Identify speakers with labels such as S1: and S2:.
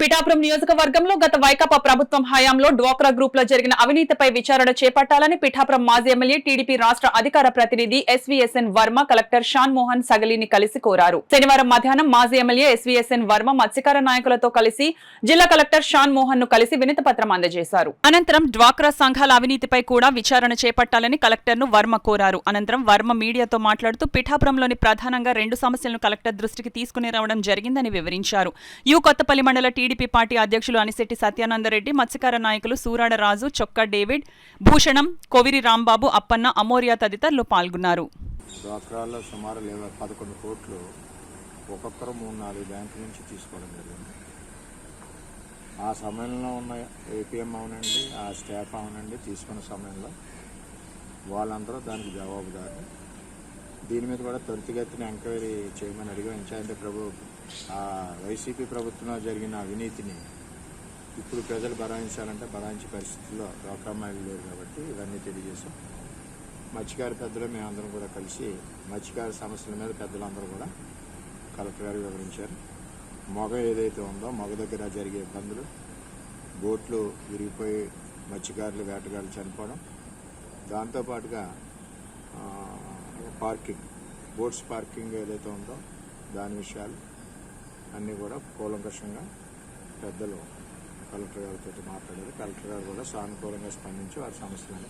S1: పిఠాపురం నియోజకవర్గంలో గత వైకాపా ప్రభుత్వం హయాంలో డ్వాక్రా గ్రూప్ లో జరిగిన అవినీతిపై విచారణ చేపట్టాలని పిఠాపురం మాజీ ఎమ్మెల్యే టీడీపీ రాష్ట్ర అధికార ప్రతినిధి ఎస్వీఎస్ఎన్ వర్మ కలెక్టర్ షాన్ మోహన్ సగలిని కలిసి కోరారు. శనివారం మధ్యాహ్నం మాజీ ఎమ్మెల్యే ఎస్వీఎస్ఎన్ వర్మ మత్స్యకార నాయకులతో కలిసి జిల్లా కలెక్టర్ షాన్ మోహన్ ను కలిసి వినతి పత్రం అందజేశారు. అనంతరం డ్వాక్రా సంఘాల అవినీతిపై కూడా విచారణ చేపట్టాలని కలెక్టర్ ను వర్మ కోరారు. అనంతరం వర్మ మీడియాతో మాట్లాడుతూ పిఠాపురంలోని ప్రధానంగా 2 సమస్యలను కలెక్టర్ దృష్టికి తీసుకుని రావడం జరిగిందని వివరించారు. కొత్తపల్లి మండల టీడీపీ పార్టీ అధ్యక్షులు అనిశెట్టి సత్యానందరెడ్డి, మత్స్యకార నాయకులు సూరాడ రాజు, చొక్కా డేవిడ్, భూషణం, కోవిరి రాంబాబు, అప్పన్న, అమోరియా తదితరులు పాల్గొన్నారు.
S2: డ్వాక్రాలో సుమారు 11 కోట్లు ఒక్కొక్కరు 3-4 బ్యాంకుల నుంచి తీసుకోవడం జరిగింది. ఆ సమయంలో ఉన్న ఏపీఎం అవనండి, ఆ స్టాఫ్ అవనండి, తీసుకున్న సమయంలో వాళ్ళందరూ దానికి జవాబుదారు. దీని మీద కూడా త్వరితగతిన ఎంక్వైరీ చేయమని అడిగాం. ఎందుకంటే వైసీపీ ప్రభుత్వంలో జరిగిన అవినీతిని ఇప్పుడు ప్రజలు భరాయించాలంటే భరాయించే పరిస్థితుల్లో డ్వాక్రా మహిళలు లేరు కాబట్టి ఇవన్నీ తెలియజేశాం. మత్స్యకార పెద్దలు మేమందరం కూడా కలిసి మత్స్యకార సమస్యల మీద పెద్దలందరూ కూడా కలెక్టర్ గారు వివరించారు. మొగ ఏదైతే ఉందో మొగ దగ్గర జరిగే ఇబ్బందులు, బోట్లు విరిగిపోయి మత్స్యకారులు వేటగాళ్ళు చనిపోవడం, దాంతోపాటుగా పార్కింగ్, బోట్స్ పార్కింగ్ ఏదైతే ఉందో దాని విషయాలు అన్నీ కూడా కూలంకషంగా పెద్దలు కలెక్టర్ గారితో మాట్లాడారు. కలెక్టర్ గారు కూడా సానుకూలంగా స్పందించి వారి సమస్యలను